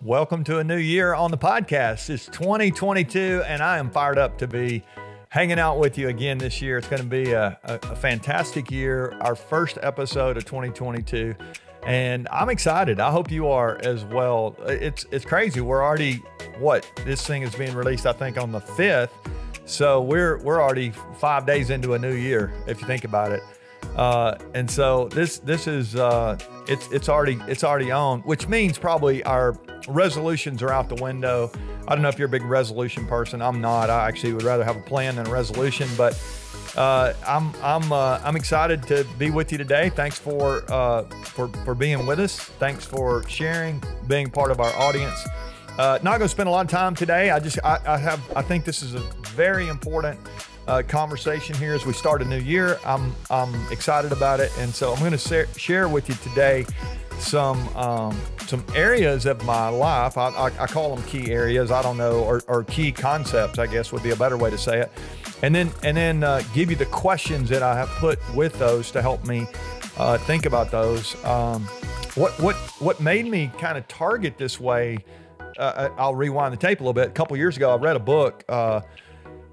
Welcome to a new year on the podcast. It's 2022, and I am fired up to be hanging out with you again this year. It's going to be a fantastic year, our first episode of 2022, and I'm excited. I hope you are as well. It's crazy. We're already, this thing is being released, I think, on the 5th, so we're already 5 days into a new year, if you think about it. And so this is it's already on, which means probably our resolutions are out the window. I don't know if you're a big resolution person. I'm not. I actually would rather have a plan than a resolution, but I'm excited to be with you today. Thanks for being with us. Thanks for sharing, being part of our audience. Not going to spend a lot of time today. I think this is a very important conversation here as we start a new year. I'm excited about it, and so I'm going to share with you today some areas of my life. I call them key areas. I don't know, or key concepts, I guess would be a better way to say it. And then give you the questions that I have put with those to help me think about those. What made me kind of target this way? I'll rewind the tape a little bit. A couple years ago, I read a book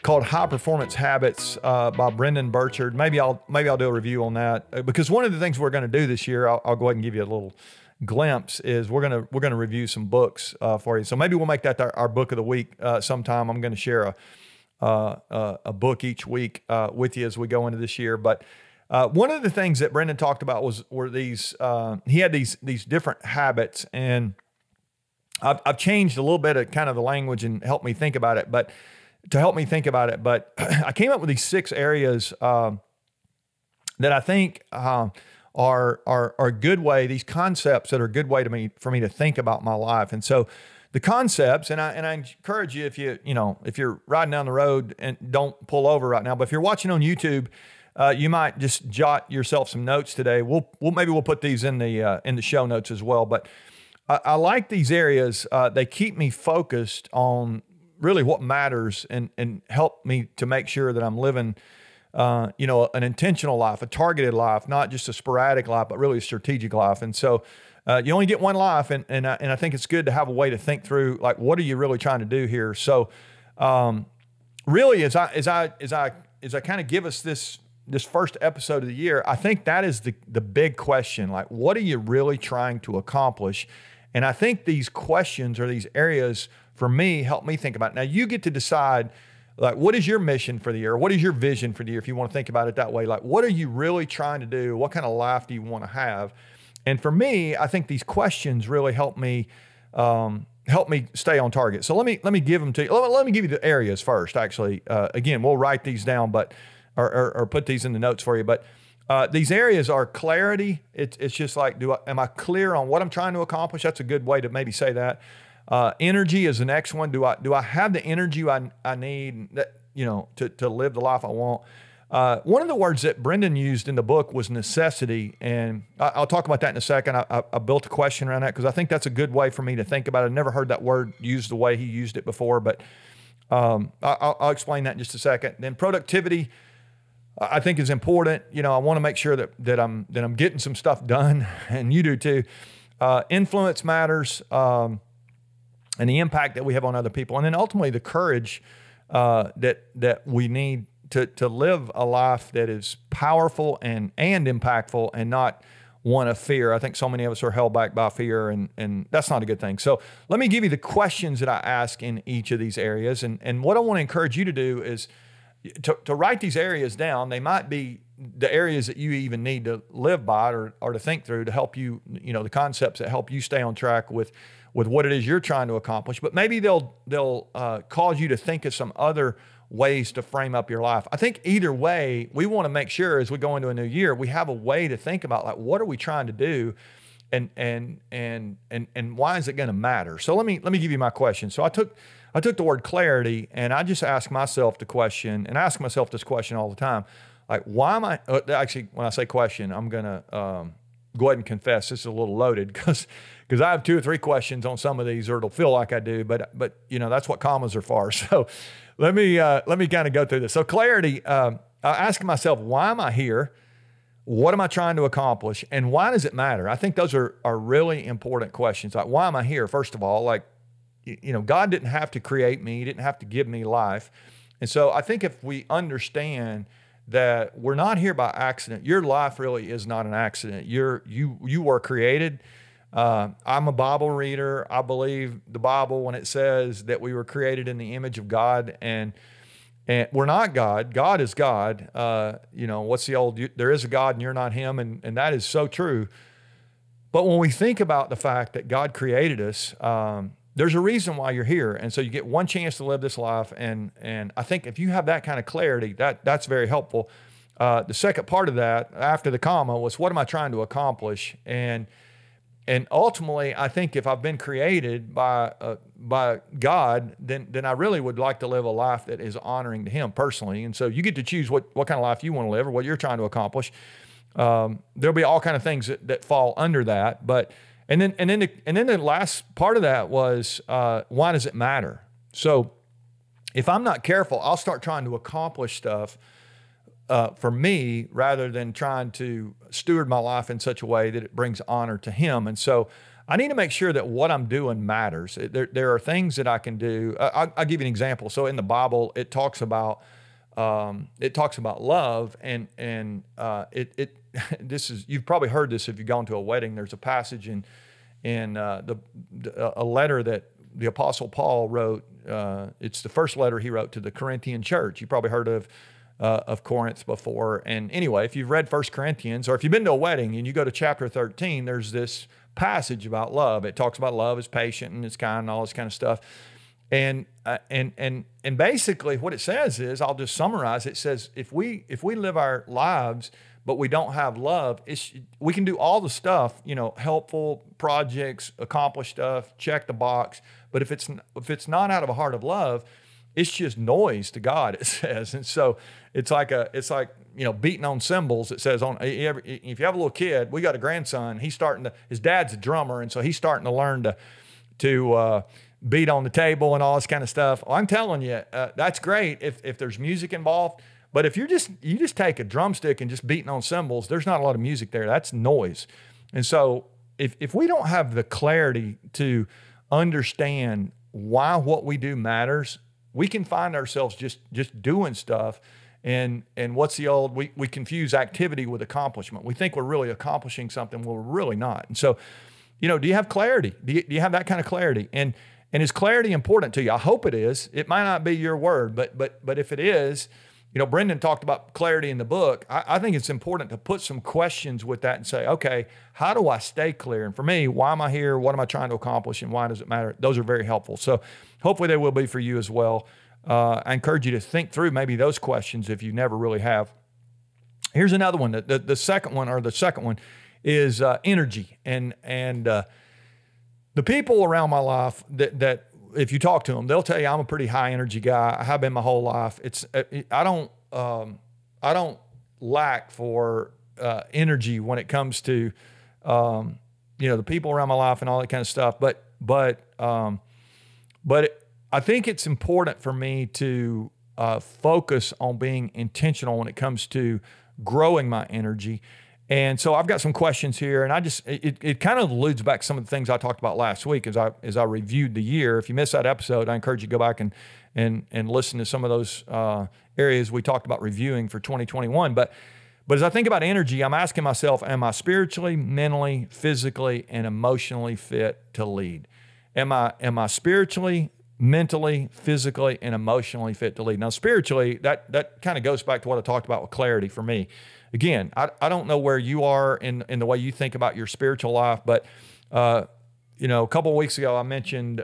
called High Performance Habits by Brendon Burchard. Maybe I'll do a review on that, because one of the things we're going to do this year, I'll go ahead and give you a little glimpse, is we're going to review some books for you. So maybe we'll make that our book of the week sometime. I'm going to share a book each week with you as we go into this year. But one of the things that Brendon talked about were these. He had these different habits, and I've changed a little bit of kind of the language and helped me think about it, but. I came up with these 6 areas that I think are a good way, these concepts that are a good way for me to think about my life. And so the concepts, and I encourage you, if you're riding down the road, and don't pull over right now, but if you're watching on YouTube, you might just jot yourself some notes today. Maybe we'll put these in the show notes as well. But I like these areas. They keep me focused on really what matters, and help me to make sure that I'm living, an intentional life, a targeted life, not just a sporadic life, but really a strategic life. And so you only get one life, and I think it's good to have a way to think through, like, what are you really trying to do here? So really, as I kind of give us this first episode of the year, I think that is the big question. Like, what are you really trying to accomplish? And I think these questions, or these areas, for me, help me think about it. Now, you get to decide, like, what is your mission for the year? What is your vision for the year? If you want to think about it that way, like, what are you really trying to do? What kind of life do you want to have? And for me, I think these questions really help me stay on target. So let me give them to you. Let me give you the areas first. Actually, again, we'll write these down, but or put these in the notes for you. But these areas are clarity. It's just like, am I clear on what I'm trying to accomplish? That's a good way to maybe say that. Energy is the next one. Do I have the energy I need to live the life I want? One of the words that Brendon used in the book was necessity, and I'll talk about that in a second. I built a question around that because I think that's a good way for me to think about it. I've never heard that word used the way he used it before, but I'll explain that in just a second. Then productivity, I think, is important. I want to make sure that I'm getting some stuff done, and you do too. Influence matters. And the impact that we have on other people. And then ultimately the courage that we need to live a life that is powerful and impactful, and not one of fear. I think so many of us are held back by fear, and that's not a good thing. So let me give you the questions that I ask in each of these areas. And what I want to encourage you to do is to write these areas down. They might be the areas that you even need to live by or to think through to help you, the concepts that help you stay on track with what it is you're trying to accomplish. But maybe they'll cause you to think of some other ways to frame up your life. I think either way, we want to make sure as we go into a new year, we have a way to think about, like, what are we trying to do, and why is it going to matter? So let me give you my question. So I took the word clarity, and I just asked myself the question, and I ask myself this question all the time. Like, why am I, actually, when I say question, I'm going to go ahead and confess this is a little loaded, because I have 2 or 3 questions on some of these, or it'll feel like I do, but that's what commas are for. So let me kind of go through this. So clarity, I ask myself, why am I here? what am I trying to accomplish? And why does it matter? I think those are really important questions. Like, why am I here? First of all, like, God didn't have to create me. He didn't have to give me life. And so I think if we understand that we're not here by accident, your life really is not an accident. You were created. I'm a Bible reader. I believe the Bible when it says that we were created in the image of God, and we're not God. God is God. What's the old, there is a God and you're not him. And that is so true. But when we think about the fact that God created us, there's a reason why you're here. And so you get one chance to live this life. And I think if you have that kind of clarity, that's very helpful. The second part of that, after the comma, was what am I trying to accomplish? And ultimately, I think if I've been created by God, then I really would like to live a life that is honoring to him personally. And so you get to choose what kind of life you want to live or what you're trying to accomplish. There'll be all kind of things that fall under that. And then the last part of that was, why does it matter? So if I'm not careful, I'll start trying to accomplish stuff for me rather than trying to steward my life in such a way that it brings honor to him. And so I need to make sure that what I'm doing matters. There are things that I can do. I'll give you an example. So in the Bible, it talks about love, and this is, you've probably heard this if you've gone to a wedding. There's a passage in a letter that the Apostle Paul wrote. It's the first letter he wrote to the Corinthian church. You probably heard of Corinth before. And anyway, if you've read 1 Corinthians, or if you've been to a wedding and you go to chapter 13, there's this passage about love. It talks about love is patient and it's kind and all this kind of stuff. And basically what it says is, I'll just summarize. It says, if we live our lives, but we don't have love, we can do all the stuff, helpful projects, accomplish stuff, check the box. But if it's not out of a heart of love, it's just noise to God, it says. And so it's like beating on cymbals. It says if you have a little kid, we got a grandson, his dad's a drummer. And so he's starting to learn to beat on the table and all this kind of stuff. Well, I'm telling you, that's great if there's music involved. But if you just take a drumstick and just beating on cymbals, there's not a lot of music there. That's noise. And so if we don't have the clarity to understand why what we do matters, we can find ourselves just doing stuff. And what's the old, we confuse activity with accomplishment. We think we're really accomplishing something. Well, we're really not. And so, do you have clarity? Do you have that kind of clarity? And is clarity important to you? I hope it is. It might not be your word, but if it is, Brendon talked about clarity in the book. I think it's important to put some questions with that and say, okay, how do I stay clear? And for me, why am I here? What am I trying to accomplish? And why does it matter? Those are very helpful. So hopefully they will be for you as well. I encourage you to think through maybe those questions if you never really have. Here's another one. The second one is energy. And the people around my life that if you talk to them, they'll tell you I'm a pretty high energy guy. I have been my whole life. I don't lack for energy when it comes to the people around my life and all that kind of stuff. But I think it's important for me to focus on being intentional when it comes to growing my energy. And so I've got some questions here, and it kind of alludes back to some of the things I talked about last week as I reviewed the year. If you missed that episode, I encourage you to go back and listen to some of those areas we talked about reviewing for 2021. But as I think about energy, I'm asking myself, am I spiritually, mentally, physically, and emotionally fit to lead? Am I spiritually, mentally, physically, and emotionally fit to lead? Now, spiritually, that kind of goes back to what I talked about with clarity for me. Again, I don't know where you are in the way you think about your spiritual life, but a couple of weeks ago I mentioned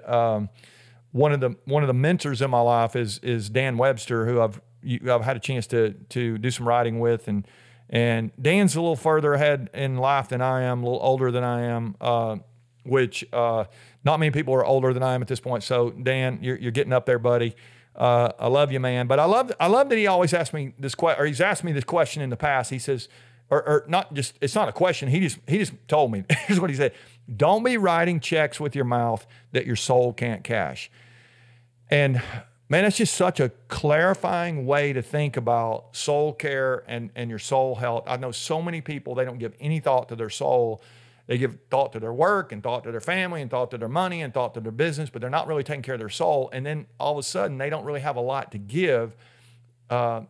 one of the mentors in my life is Dan Webster, who I've had a chance to do some writing with, and Dan's a little further ahead in life than I am, a little older than I am, which not many people are older than I am at this point. So Dan, you're getting up there, buddy. I love you, man. But I love that he always asks me this question, or he's asked me this question in the past. He says, or not just, it's not a question. He just told me, here's what he said: don't be writing checks with your mouth that your soul can't cash. And Man, that's just such a clarifying way to think about soul care and your soul health. I know so many people, they don't give any thought to their soul. They give thought to their work and thought to their family and thought to their money and thought to their business, but they're not really taking care of their soul. And then all of a sudden, they don't really have a lot to give. And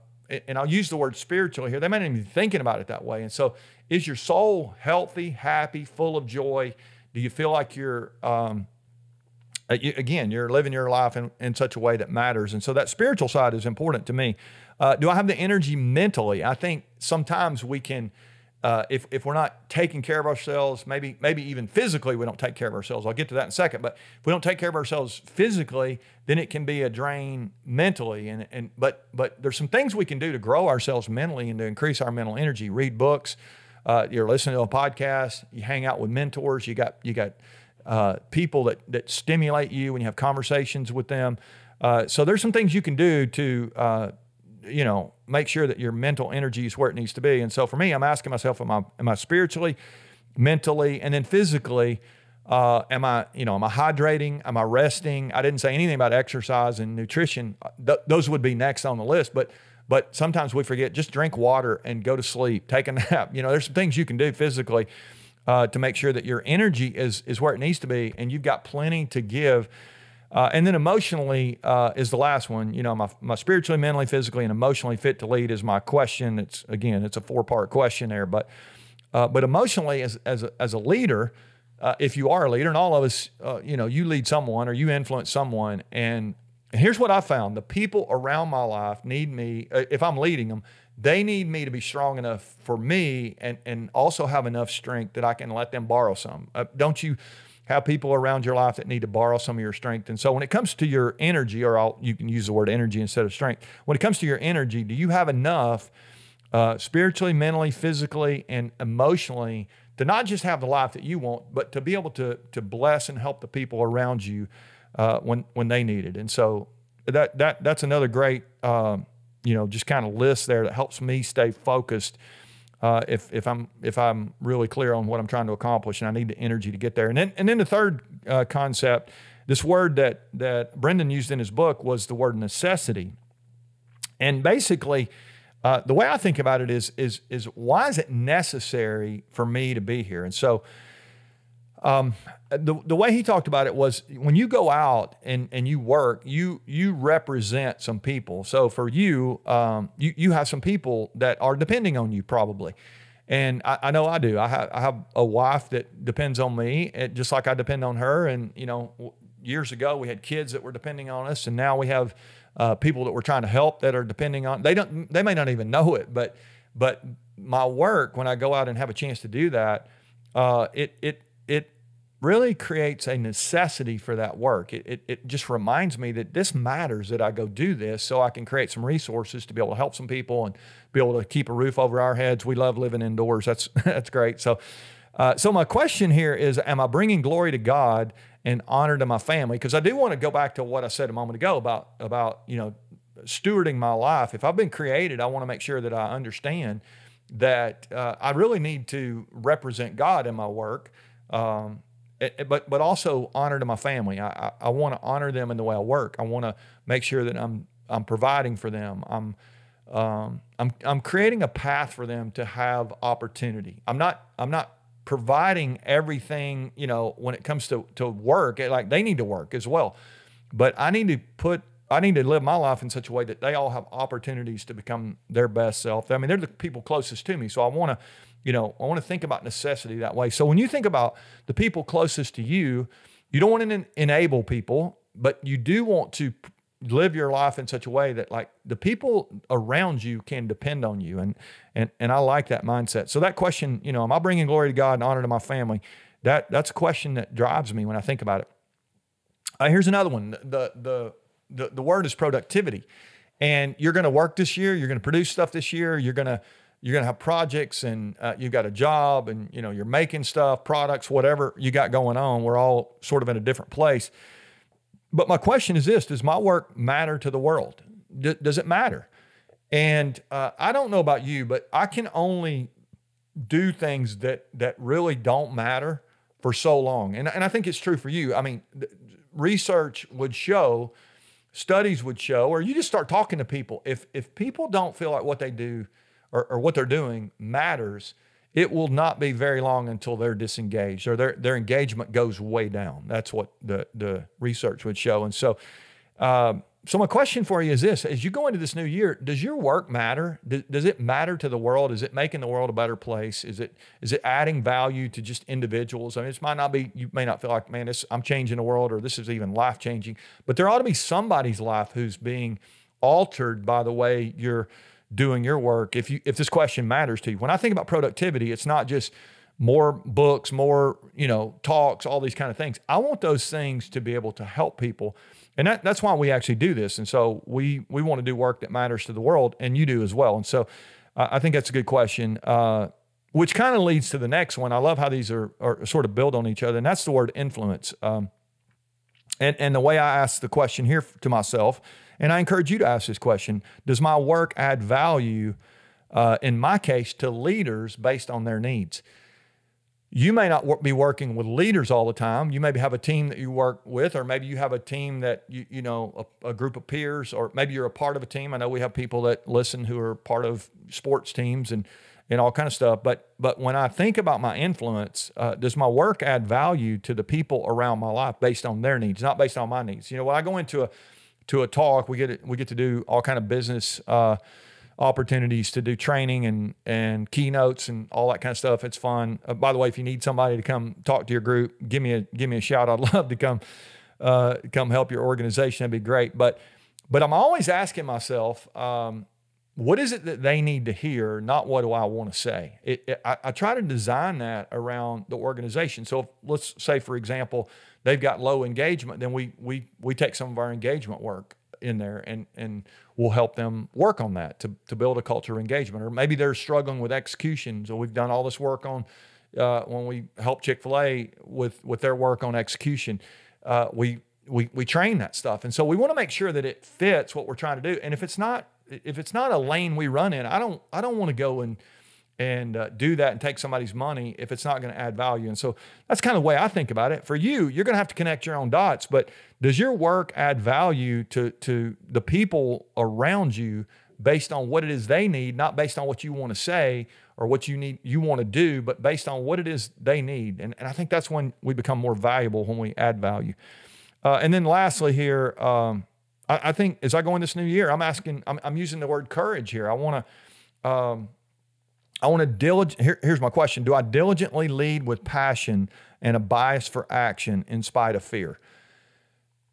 I'll use the word spiritually here. They might not even be thinking about it that way. And so is your soul healthy, happy, full of joy? Do you feel like you're living your life in such a way that matters? And so that spiritual side is important to me. Do I have the energy mentally? I think sometimes we can, if we're not taking care of ourselves, maybe even physically, we don't take care of ourselves. I'll get to that in a second. But if we don't take care of ourselves physically, then it can be a drain mentally. But there's some things we can do to grow ourselves mentally and to increase our mental energy. Read books. You're listening to a podcast. You hang out with mentors. You got people that stimulate you when you have conversations with them. So there's some things you can do to, make sure that your mental energy is where it needs to be. And so for me, I'm asking myself, am I spiritually, mentally, and then physically, am I hydrating? Am I resting? I didn't say anything about exercise and nutrition. Those would be next on the list, but sometimes we forget, just drink water and go to sleep, take a nap. There's some things you can do physically to make sure that your energy is where it needs to be and you've got plenty to give. And then emotionally is the last one. My spiritually, mentally, physically, and emotionally fit to lead is my question. It's a 4-part question there. But emotionally, as a leader, if you are a leader, and all of us, you lead someone or you influence someone. And here's what I found: the people around my life need me. If I'm leading them, they need me to be strong enough for me and also have enough strength that I can let them borrow some. Don't you have people around your life that need to borrow some of your strength? And so when it comes to your energy, you can use the word energy instead of strength. When it comes to your energy, do you have enough spiritually, mentally, physically, and emotionally to not just have the life that you want, but to be able to bless and help the people around you when they need it? And so that's another great just kind of list there that helps me stay focused. If I'm really clear on what I'm trying to accomplish, and I need the energy to get there. And then the third concept, this word that Brendon used in his book was the word necessity. And basically, the way I think about it is why is it necessary for me to be here? And so the way he talked about it was, when you go out and you work, you represent some people. So for you, you have some people that are depending on you probably. And I know I do. I have a wife that depends on me, just like I depend on her. And, years ago we had kids that were depending on us, and now we have people that we're trying to help that are depending on. They may not even know it, but my work, when I go out and have a chance to do that, it really creates a necessity for that work. It just reminds me that this matters, that I go do this so I can create some resources to be able to help some people and be able to keep a roof over our heads. We love living indoors. That's great. So my question here is, am I bringing glory to God and honor to my family? Because I do want to go back to what I said a moment ago about stewarding my life. If I've been created, I want to make sure that I understand that I really need to represent God in my work. But also honor to my family. I want to honor them in the way I work. I want to make sure that I'm providing for them. I'm creating a path for them to have opportunity. I'm not providing everything, when it comes to work. Like, they need to work as well, but I need to live my life in such a way that they all have opportunities to become their best self. I mean, they're the people closest to me, so I want to think about necessity that way. So when you think about the people closest to you, you don't want to enable people, but you do want to live your life in such a way that, like, the people around you can depend on you. And I like that mindset. So that question, am I bringing glory to God and honor to my family? That's a question that drives me when I think about it. Here's another one. The word is productivity. And you're going to work this year. You're going to produce stuff this year. You're going to have projects, and you've got a job, and you're making stuff, products, whatever you got going on. We're all sort of in a different place. But my question is this: does my work matter to the world? Does it matter? And I don't know about you, but I can only do things that really don't matter for so long. And I think it's true for you. I mean, research would show studies would show, or you just start talking to people, if people don't feel like what they do or what they're doing matters, it will not be very long until they're disengaged or their engagement goes way down. That's what the research would show. And so, so my question for you is this: as you go into this new year, does your work matter? Does it matter to the world? Is it making the world a better place? Is it adding value to just individuals? I mean, this might not be, you may not feel like, man, I'm changing the world, or this is even life-changing, but there ought to be somebody's life who's being altered by the way you're doing your work. If this question matters to you. When I think about productivity, it's not just more books, more, talks, all these kind of things. I want those things to be able to help people. And that's why we actually do this. And so we want to do work that matters to the world, and you do as well. And so I think that's a good question, which kind of leads to the next one. I love how these are sort of build on each other, and that's the word influence. And the way I ask the question here to myself, and I encourage you to ask this question: does my work add value, in my case, to leaders based on their needs? You may not be working with leaders all the time. You maybe have a team that you work with, or maybe you have a team that, a group of peers, or maybe you're a part of a team. I know we have people that listen who are part of sports teams and all kind of stuff. But when I think about my influence, does my work add value to the people around my life based on their needs, not based on my needs? When I go into a talk, we get to do all kind of business opportunities to do training and keynotes and all that kind of stuff. It's fun. By the way, if you need somebody to come talk to your group, give me a shout. I'd love to come help your organization. That'd be great. But I'm always asking myself, what is it that they need to hear? Not what do I want to say? I try to design that around the organization. So let's say, for example, they've got low engagement, then we take some of our engagement work in there and we'll help them work on that to build a culture of engagement. Or maybe they're struggling with execution. So we've done all this work on, when we help Chick-fil-A with their work on execution, we train that stuff. And so we want to make sure that it fits what we're trying to do. And if it's not a lane we run in, I don't want to go and do that and take somebody's money if it's not going to add value. And so that's kind of the way I think about it. For you, you're going to have to connect your own dots, but does your work add value to the people around you based on what it is they need, not based on what you want to say or what you want to do, but based on what it is they need? And I think that's when we become more valuable, when we add value. And then lastly here, I think as I go in this new year, I'm using the word courage here. I want to here's my question. Do I diligently lead with passion and a bias for action in spite of fear?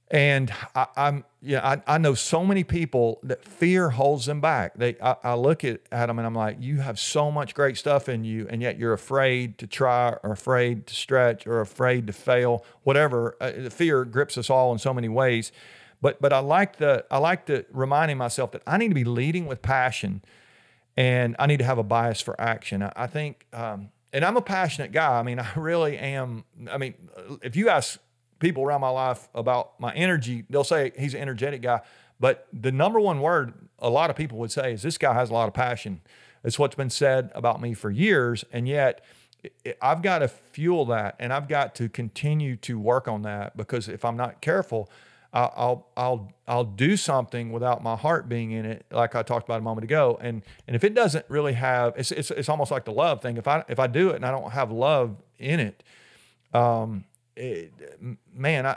And I know so many people that fear holds them back. I look at them and I'm like, you have so much great stuff in you, and yet you're afraid to try, or afraid to stretch, or afraid to fail, whatever. The fear grips us all in so many ways. But I like the reminding myself that I need to be leading with passion, and I need to have a bias for action. I think, and I'm a passionate guy. I mean, I really am. I mean, if you ask people around my life about my energy, they'll say he's an energetic guy. But the number one word a lot of people would say is this guy has a lot of passion. It's what's been said about me for years. And yet I've got to fuel that, and I've got to continue to work on that, because if I'm not careful, I'll do something without my heart being in it, like I talked about a moment ago. And if it doesn't really have, it's almost like the love thing. If I do it and I don't have love in it, I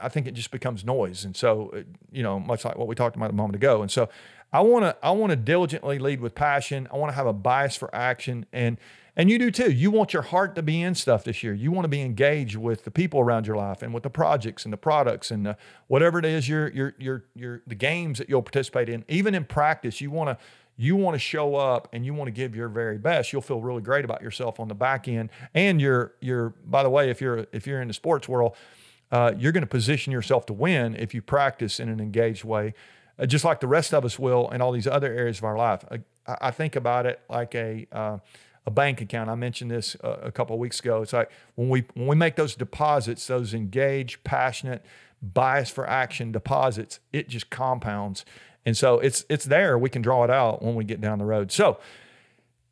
think it just becomes noise. And so, much like what we talked about a moment ago. And so I want to diligently lead with passion. I want to have a bias for action, and you do too. You want your heart to be in stuff this year. You want to be engaged with the people around your life, and with the projects and the products and whatever it is, the games that you'll participate in. Even in practice, you want to show up and you want to give your very best. You'll feel really great about yourself on the back end. And by the way, if you're in the sports world, you're going to position yourself to win if you practice in an engaged way, just like the rest of us will in all these other areas of our life. I think about it like a bank account. I mentioned this a couple of weeks ago. It's like when we make those deposits, those engaged, passionate, bias for action deposits, it just compounds. And so it's there. We can draw it out when we get down the road. So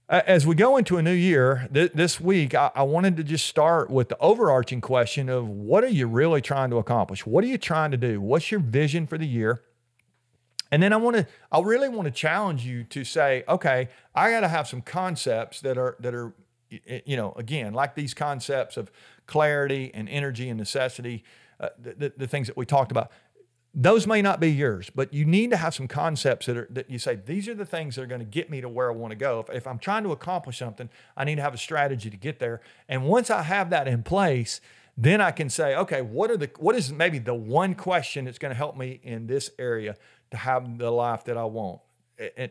as we go into a new year, this week, I wanted to just start with the overarching question of, what are you really trying to accomplish? What are you trying to do? What's your vision for the year? And then I really want to challenge you to say, okay, I got to have some concepts that are, again, like these concepts of clarity and energy and necessity, the things that we talked about. Those may not be yours, but you need to have some concepts that you say, these are the things that are going to get me to where I want to go. If I'm trying to accomplish something, I need to have a strategy to get there. And once I have that in place, then I can say, okay, what is maybe the one question that's going to help me in this area to have the life that I want?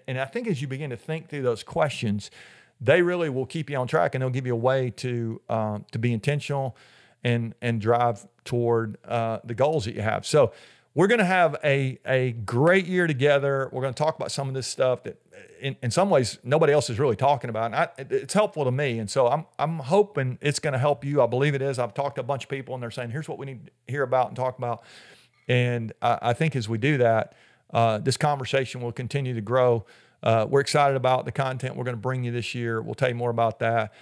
And I think as you begin to think through those questions, they really will keep you on track, and they'll give you a way to be intentional and drive toward the goals that you have. So we're going to have a great year together. We're going to talk about some of this stuff that in some ways nobody else is really talking about. And it's helpful to me. And so I'm hoping it's going to help you. I believe it is. I've talked to a bunch of people and they're saying, here's what we need to hear about and talk about. And I think as we do that, this conversation will continue to grow. We're excited about the content we're going to bring you this year. We'll tell you more about that.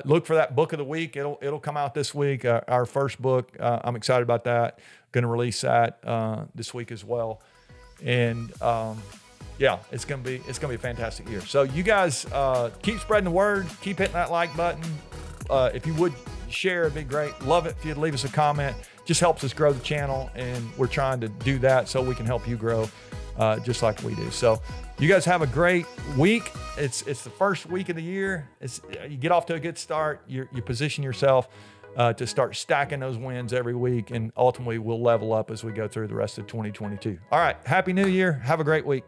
Look for that book of the week. It'll come out this week. Our first book. I'm excited about that. Going to release that this week as well. And yeah, it's gonna be a fantastic year. So you guys keep spreading the word. Keep hitting that like button. If you would share, it'd be great. Love it if you'd leave us a comment. Just helps us grow the channel, and we're trying to do that so we can help you grow just like we do. So you guys have a great week. It's the first week of the year. You get off to a good start. You position yourself to start stacking those wins every week, and ultimately we'll level up as we go through the rest of 2022. All right. Happy New Year. Have a great week.